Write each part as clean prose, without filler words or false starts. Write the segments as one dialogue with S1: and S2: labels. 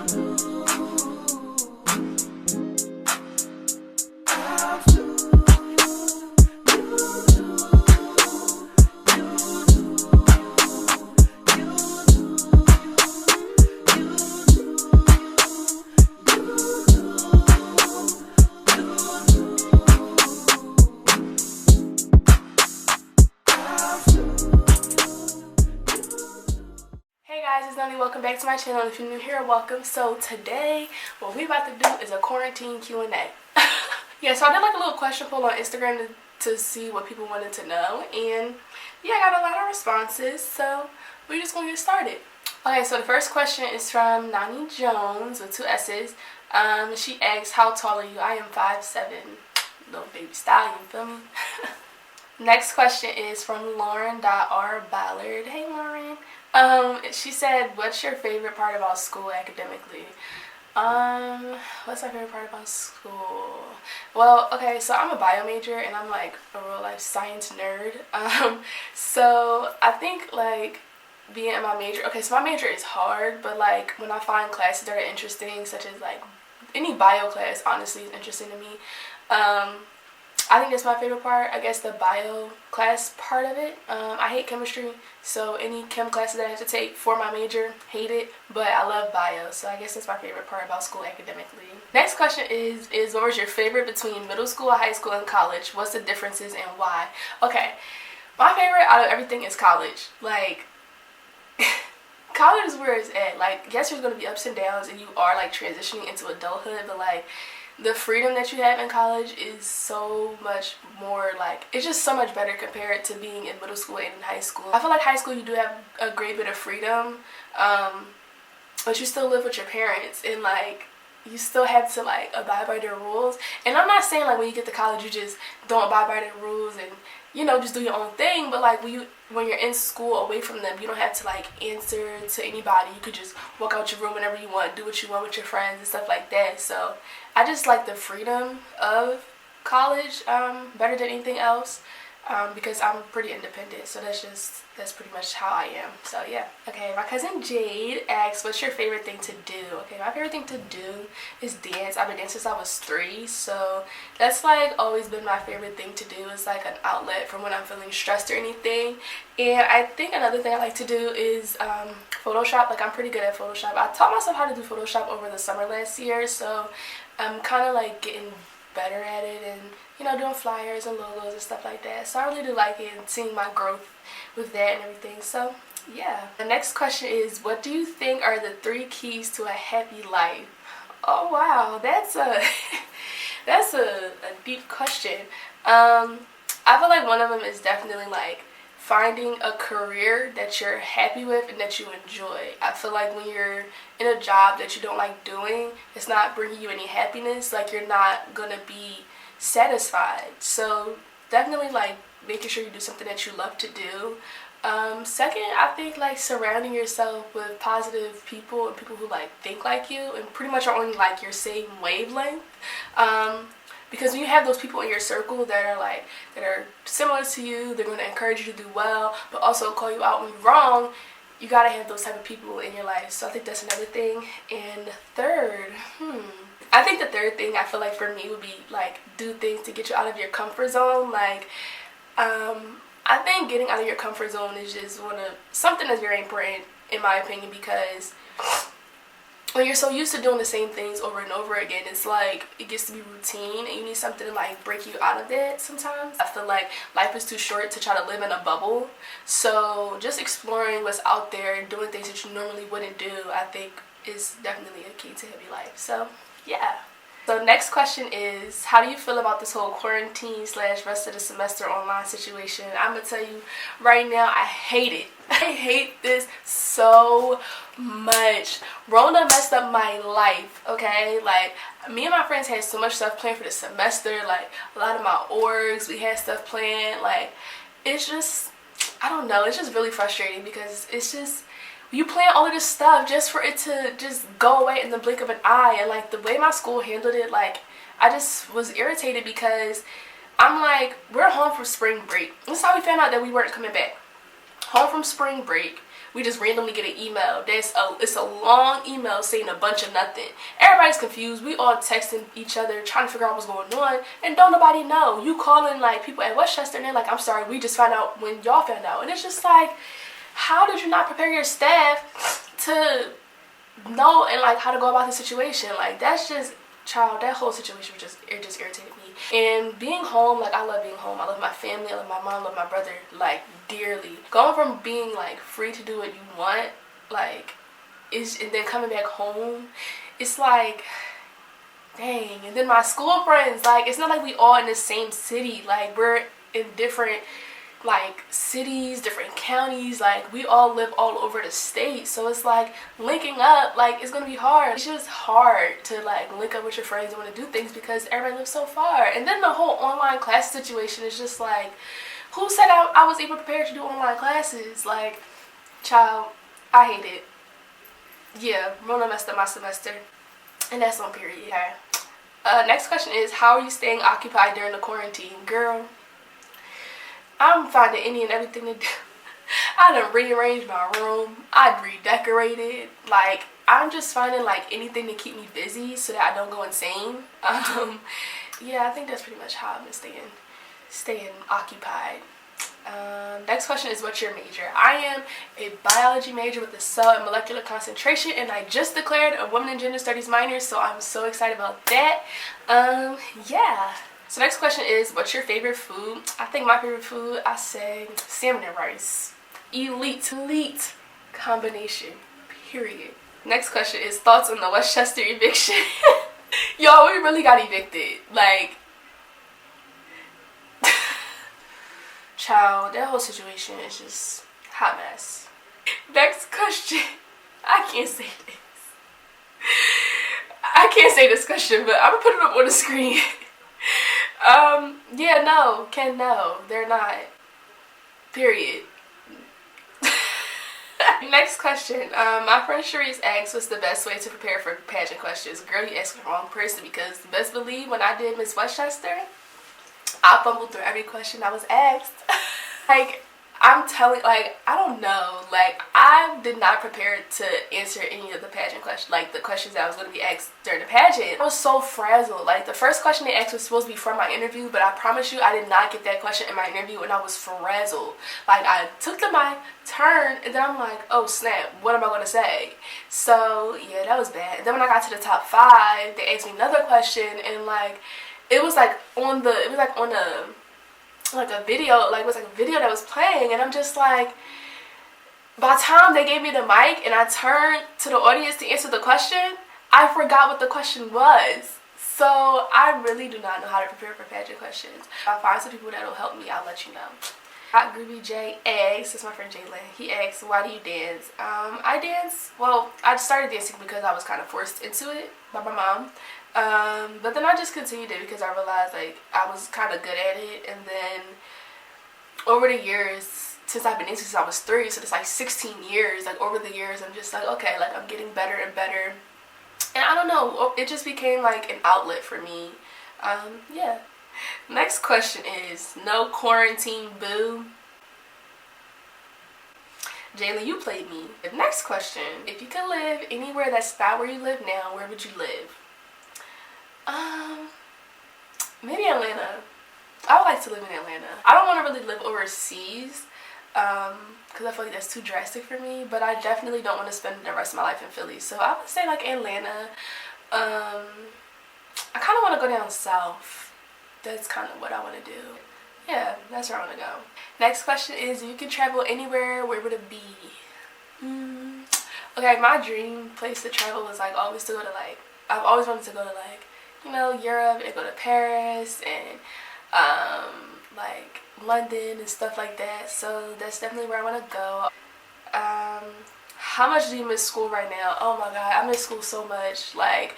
S1: It's Noni. Welcome back to my channel. If you're new here, welcome. So today, what we about to do is a quarantine Q&A. Yeah, so I did like a little question poll on Instagram to see what people wanted to know, and yeah, I got a lot of responses. So we're just gonna get started. Okay, so the first question is from Noni Jones with 2 S's. She asks, "How tall are you?" I am 5'7", little baby stallion. Feel me? Next question is from Lauren.R. Ballard. Hey Lauren. She said, "What's your favorite part about school academically?" What's my favorite part about school? Well, okay, so I'm a bio major and I'm like a real life science nerd. So I think like being in my major, okay, so my major is hard, but like when I find classes that are interesting, such as like any bio class, honestly, is interesting to me. I think that's my favorite part. I guess the bio class part of it. I hate chemistry, so any chem classes that I have to take for my major, hate it, but I love bio, so I guess that's my favorite part about school academically. Next question is what was your favorite between middle school, high school, and college? What's the differences and why? Okay, my favorite out of everything is college. Like, college is where it's at. Like, yes, there's going to be ups and downs, and you are like transitioning into adulthood, but like, the freedom that you have in college is so much more, like, it's just so much better compared to being in middle school and in high school. I feel like high school you do have a great bit of freedom, but you still live with your parents, and like you still have to like abide by their rules. And I'm not saying like when you get to college you just don't abide by their rules and, you know, just do your own thing, but like when you're in school away from them, you don't have to like answer to anybody. You could just walk out your room whenever you want, do what you want with your friends and stuff like that. So I just like the freedom of college better than anything else, because I'm pretty independent, so that's pretty much how I am. So yeah. Okay, my cousin Jade asks, "What's your favorite thing to do?" Okay, my favorite thing to do is dance. I've been dancing since I was 3, so that's like always been my favorite thing to do. It's like an outlet from when I'm feeling stressed or anything. And I think another thing I like to do is Photoshop. Like, I'm pretty good at Photoshop. I taught myself how to do Photoshop over the summer last year, so I'm kind of like getting better at it, and you know, doing flyers and logos and stuff like that. So I really do like it and seeing my growth with that and everything. So yeah. The next question is, what do you think are the 3 keys to a happy life? Oh wow, that's a that's a deep question. I feel like one of them is definitely like finding a career that you're happy with and that you enjoy. I feel like when you're in a job that you don't like doing, it's not bringing you any happiness. Like, you're not gonna be satisfied. So definitely like making sure you do something that you love to do. Second, I think like surrounding yourself with positive people and people who like think like you and pretty much are on like your same wavelength. Because when you have those people in your circle that are similar to you, they're going to encourage you to do well, but also call you out when you're wrong. You gotta have those type of people in your life. So I think that's another thing. And third, I think the third thing I feel like for me would be like do things to get you out of your comfort zone. Like, I think getting out of your comfort zone is just something that's very important in my opinion, because when you're so used to doing the same things over and over again, it's like it gets to be routine, and you need something to like break you out of that sometimes. I feel like life is too short to try to live in a bubble, so just exploring what's out there and doing things that you normally wouldn't do, I think is definitely a key to happy life. So yeah. So next question is, how do you feel about this whole quarantine / rest of the semester online situation? I'm gonna tell you right now, I hate it. I hate this so much. Rona messed up my life, okay? Like, me and my friends had so much stuff planned for the semester. Like, a lot of my orgs, we had stuff planned. Like, it's just, I don't know, it's just really frustrating, because it's just, you plan all of this stuff just for it to just go away in the blink of an eye. And like the way my school handled it, like, I just was irritated, because I'm like, we're home for spring break. This is how we found out that we weren't coming back. Home from spring break. we just randomly get an email. It's a long email saying a bunch of nothing. Everybody's confused. We all texting each other trying to figure out what's going on, and don't nobody know. You calling like people at Westchester and they're like, I'm sorry, we just found out when y'all found out. And it's just like, how did you not prepare your staff to know and like how to go about the situation? Like, that's just, child, that whole situation just irritated me. And being home, like, I love being home. I love my family, I love my mom, I love my brother, like, dearly. Going from being like free to do what you want, like, and then coming back home, it's like, dang. And then my school friends, like, it's not like we all in the same city. Like, we're in different like cities, different counties, like we all live all over the state, so it's like linking up, like, it's gonna be hard. It's just hard to like link up with your friends and want to do things because everybody lives so far. And then the whole online class situation is just like, who said I was even prepared to do online classes? Like, child, I hate it. Yeah, Rona messed up my semester, and that's on period. Yeah. Next question is, how are you staying occupied during the quarantine? Girl, I'm finding any and everything to do. I done rearranged my room. I redecorated. Like, I'm just finding like anything to keep me busy so that I don't go insane. Yeah, I think that's pretty much how I've been staying occupied. Next question is, what's your major? I am a biology major with a cell and molecular concentration, and I just declared a women and gender studies minor, so I'm so excited about that. Yeah. So next question is, what's your favorite food? I think my favorite food, I say salmon and rice. Elite combination, period. Next question is, thoughts on the Westchester eviction? Y'all, we really got evicted. Like, child, that whole situation is just a hot mess. Next question. I can't say this. I can't say this question, but I'm gonna put it up on the screen. Yeah, no, they're not. Period. Next question. My friend Sharice asked, what's the best way to prepare for pageant questions? Girl, you asked the wrong person, because best believe when I did Miss Westchester, I fumbled through every question I was asked. Like, I'm telling, like, I don't know. Like, I did not prepare to answer any of the pageant questions, like the questions that I was going to be asked during the pageant. I was so frazzled. Like, the first question they asked was supposed to be for my interview, but I promise you I did not get that question in my interview, and I was frazzled. Like, I took my turn, and then I'm like, oh snap, what am I going to say? So, yeah, that was bad. And then when I got to the top 5, they asked me another question, and like, it was like on a video, like it was like a video that was playing, and I'm just like, by the time they gave me the mic and I turned to the audience to answer the question, I forgot what the question was. So I really do not know how to prepare for pageant questions. I'll find some people that will help me, I'll let you know. Groovy J asks, it's my friend Jalen, he asks, why do you dance? I dance, well, I started dancing because I was kind of forced into it by my mom. But then I just continued it because I realized like I was kind of good at it, and then over the years, since I've been dancing since I was 3, so it's like 16 years, like over the years I'm just like, okay, like I'm getting better and better, and I don't know, it just became like an outlet for me. Yeah. Next question is, no quarantine boo? Jayla, you played me. The next question, if you could live anywhere that's not where you live now, where would you live? Maybe Atlanta. I would like to live in Atlanta. I don't want to really live overseas, because I feel like that's too drastic for me, but I definitely don't want to spend the rest of my life in Philly, so I would say like Atlanta. I kind of want to go down south. That's kind of what I want to do. Yeah, that's where I want to go. Next question is, if you could travel anywhere, where would it be? Okay, my dream place to travel is like always to go to like, I've always wanted to go to like, you know, Europe, and go to Paris and like London and stuff like that. So that's definitely where I want to go. How much do you miss school right now? Oh my god, I miss school so much. Like,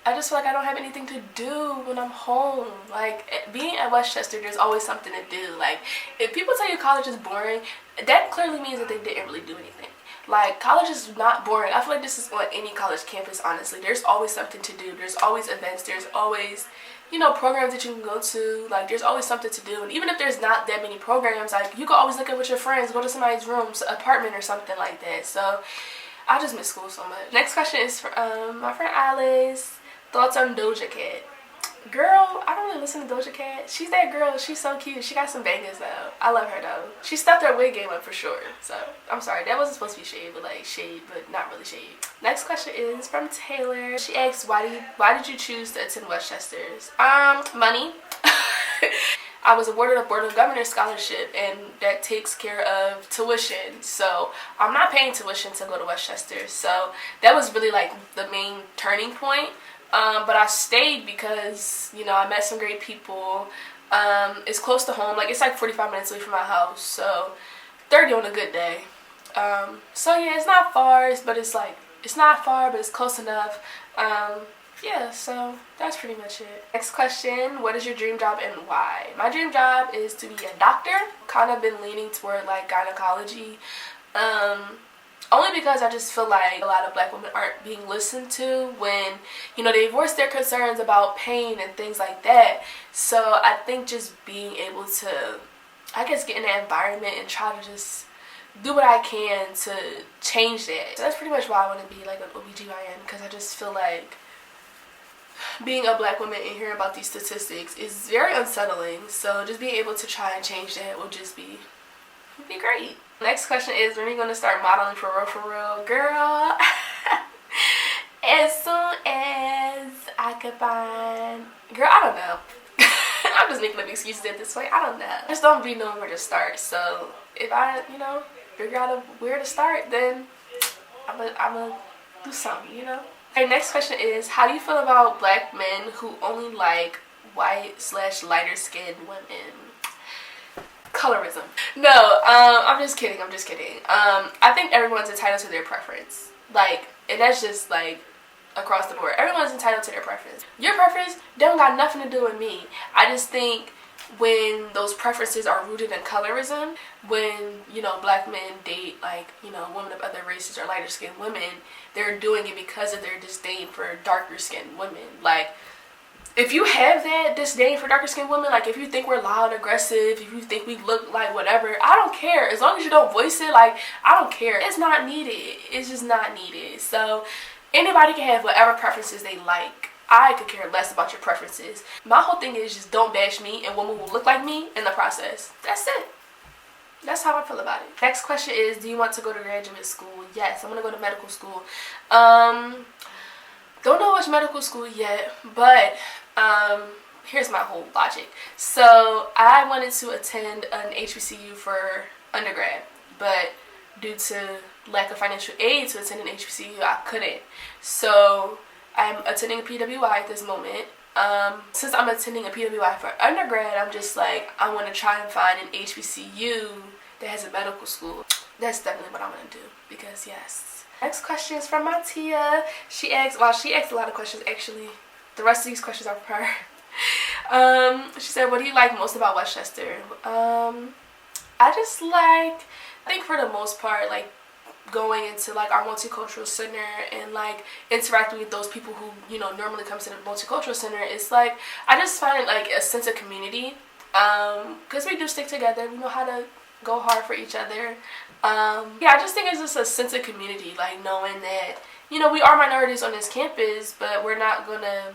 S1: I just feel like I don't have anything to do when I'm home. Like, being at Westchester, there's always something to do. Like, if people tell you college is boring, that clearly means that they didn't really do anything. Like, college is not boring. I feel like this is on any college campus, honestly. There's always something to do. There's always events. There's always, you know, programs that you can go to. Like, there's always something to do. And even if there's not that many programs, like, you can always look up with your friends, go to somebody's room, apartment or something like that. So, I just miss school so much. Next question is from my friend Alice. Thoughts on Doja Cat? Girl, I don't really listen to Doja Cat. She's that girl. She's so cute. She got some bangers though. I love her though. She stepped her wig game up for sure. So I'm sorry, that wasn't supposed to be shade, but like shade, but not really shade. Next question is from Taylor. She asks, why did you choose to attend Westchester's? Money. I was awarded a Board of Governors scholarship, and that takes care of tuition. So I'm not paying tuition to go to Westchester. So that was really like the main turning point. But I stayed because, you know, I met some great people. It's close to home. Like, it's like 45 minutes away from my house. So 30 on a good day. So yeah, it's not far, but it's like, it's not far, but it's close enough. Yeah, so that's pretty much it. Next question, what is your dream job and why? My dream job is to be a doctor. Kind of been leaning toward like gynecology. Only because I just feel like a lot of black women aren't being listened to when, you know, they voice their concerns about pain and things like that. So I think just being able to, I guess, get in that environment and try to just do what I can to change that. So that's pretty much why I want to be like an OBGYN, because I just feel like being a black woman and hearing about these statistics is very unsettling. So just being able to try and change that will just be great. Next question is, when are you going to start modeling for real? Girl, as soon as I could find, girl, I don't know. I'm just making up excuses at this point. I don't know. I just don't be knowing where to start. So if I, you know, figure out where to start, then I'm gonna do something, you know. Okay, next question is, how do you feel about black men who only like white/lighter skinned women? Colorism. No, I'm just kidding. I think everyone's entitled to their preference. Like, and that's just like across the board. Everyone's entitled to their preference. Your preference don't got nothing to do with me. I just think when those preferences are rooted in colorism, when, you know, black men date, like, you know, women of other races or lighter skinned women, they're doing it because of their disdain for darker skinned women. Like, if you have that disdain for darker skinned women, like if you think we're loud, aggressive, if you think we look like whatever, I don't care. As long as you don't voice it, like, I don't care. It's not needed. It's just not needed. So anybody can have whatever preferences they like. I could care less about your preferences. My whole thing is just don't bash me and women will look like me in the process. That's it. That's how I feel about it. Next question is, do you want to go to graduate school? Yes, I'm going to go to medical school. Don't know which medical school yet, but here's my whole logic. So I wanted to attend an HBCU for undergrad, but due to lack of financial aid to attend an HBCU, I couldn't. So I'm attending a PWI at this moment. Since I'm attending a PWI for undergrad, I'm just like, I want to try and find an HBCU that has a medical school. That's definitely what I want to do, because yes. Next question is from my Tia. She asked a lot of questions actually. The rest of these questions are for her. She said, what do you like most about Westchester? I just like, I think for the most part, like going into like our multicultural center and like interacting with those people who, you know, normally come to the multicultural center. It's like, I just find like a sense of community, because we do stick together. We know how to go hard for each other. Yeah, I just think it's just a sense of community, like knowing that, you know, we are minorities on this campus, but we're not gonna,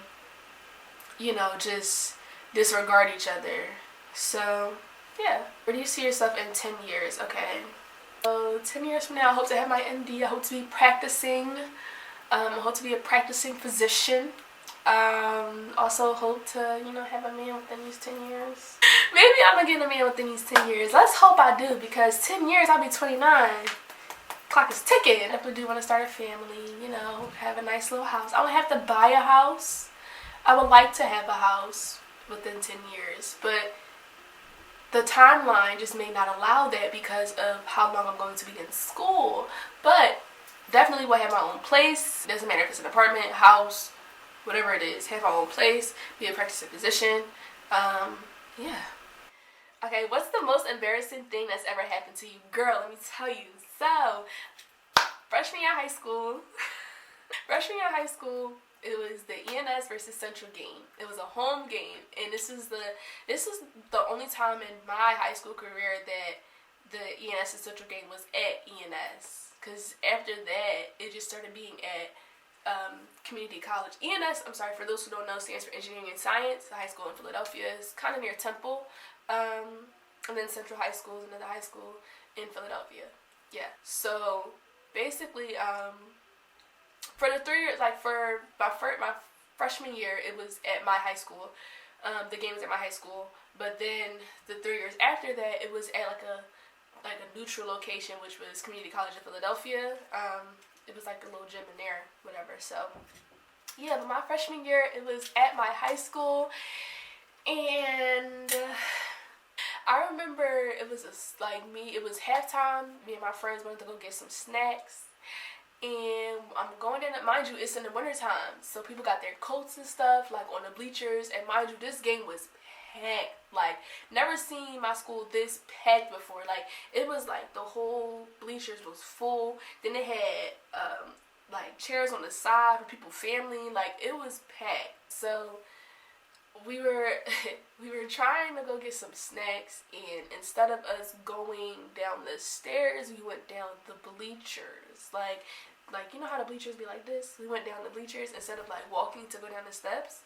S1: you know, just disregard each other. So yeah. Where do you see yourself in 10 years? Okay, so 10 years from now, I hope to have my MD. I hope to be practicing. I hope to be a practicing physician. Also hope to, you know, have a man within these 10 years. Maybe I'm gonna get a man within these 10 years. Let's hope I do, because 10 years I'll be 29. Clock is ticking. I definitely do want to start a family, you know, have a nice little house. I don't have to buy a house. I would like to have a house within 10 years, but the timeline just may not allow that because of how long I'm going to be in school. But definitely will have my own place. Doesn't matter if it's an apartment, house, whatever it is. Have my own place, be a practicing physician. Yeah. Okay, what's the most embarrassing thing that's ever happened to you? Girl, let me tell you. So, Freshman year of high school. Freshman year of high school, it was the ENS versus Central game. It was a home game, and this is the only time in my high school career that the ENS and Central game was at ENS. Because after that, it just started being at community college. ENS, I'm sorry, for those who don't know, stands for Engineering and Science. The high school in Philadelphia is kind of near Temple. And then Central High School is another high school in Philadelphia. Yeah. So basically, for the 3 years, like for my freshman year, it was at my high school. The game was at my high school. But then the 3 years after that, it was at like a neutral location, which was Community College in Philadelphia. It was like a little gym in there, whatever. So yeah, but my freshman year, it was at my high school, and I remember it was it was halftime. Me and my friends wanted to go get some snacks, and I'm going in. Mind you, it's in the wintertime, so people got their coats and stuff like on the bleachers. And mind you, this game was packed. Like, never seen my school this packed before. Like, it was like the whole bleachers was full. Then they had like chairs on the side for people, family. Like, it was packed. So we were trying to go get some snacks, and instead of us going down the stairs, we went down the bleachers. Like you know how the bleachers be like this? We went down the bleachers instead of like walking to go down the steps.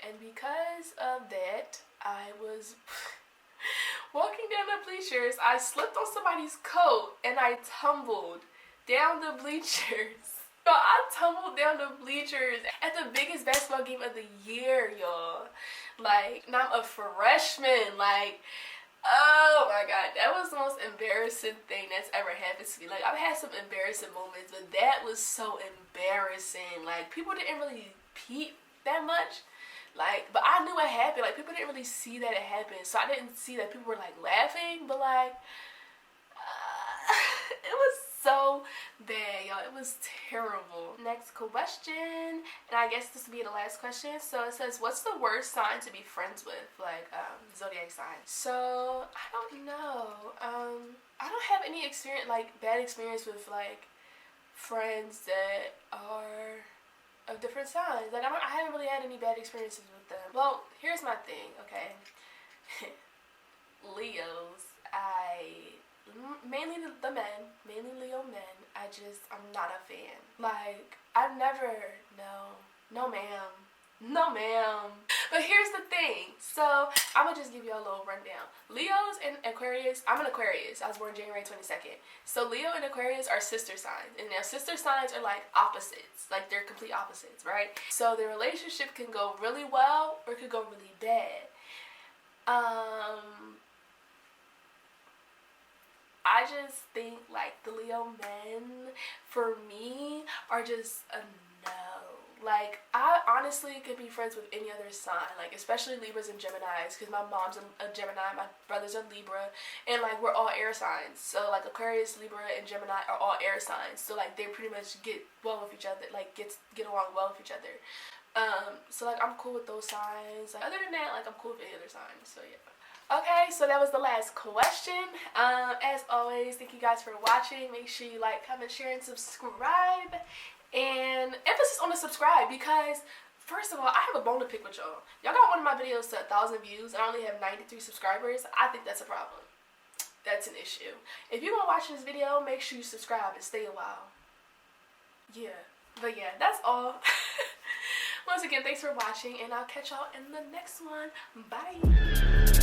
S1: And because of that, I was walking down the bleachers. I slipped on somebody's coat and I tumbled down the bleachers. So I tumbled down the bleachers at the biggest basketball game of the year, y'all. Like, and I'm a freshman. Like, oh my god, that was the most embarrassing thing that's ever happened to me. Like, I've had some embarrassing moments, but that was so embarrassing. Like, people didn't really peep that much. Like, but I knew it happened. Like, people didn't really see that it happened. So I didn't see that people were like laughing, but like, it was so bad, y'all. It was terrible. Next question, and I guess this will be the last question. So it says, what's the worst sign to be friends with? Like, zodiac sign. So I don't know. I don't have any experience, like bad experience with like friends that are of different signs. Like, I haven't really had any bad experiences with them. Well, here's my thing, okay? Leos, mainly the men, mainly Leo men, I'm not a fan. Like, I've never, no ma'am. But here's the thing. So, I'm gonna just give you a little rundown. Leos and Aquarius, I'm an Aquarius. I was born January 22nd. So, Leo and Aquarius are sister signs. And now, sister signs are like opposites. Like, they're complete opposites, right? So, the relationship can go really well or it could go really bad. I just think, like, the Leo men, for me, are just a no. Like, I honestly could be friends with any other sign, like, especially Libras and Geminis, because my mom's a Gemini, my brother's a Libra, and, like, we're all air signs. So, like, Aquarius, Libra, and Gemini are all air signs. So, like, they pretty much get well with each other, like, get along well with each other. So, like, I'm cool with those signs. Like, other than that, like, I'm cool with any other sign. So, yeah. Okay, so that was the last question. As always, thank you guys for watching. Make sure you like, comment, share, and subscribe. And emphasis on the subscribe, because first of all, I have a bone to pick with y'all. Y'all got one of my videos to 1,000 views and I only have 93 subscribers. I think that's a problem. That's an issue. If you're gonna watch this video, make sure you subscribe and stay a while. Yeah. But yeah, that's all. Once again, thanks for watching, and I'll catch y'all in the next one. Bye.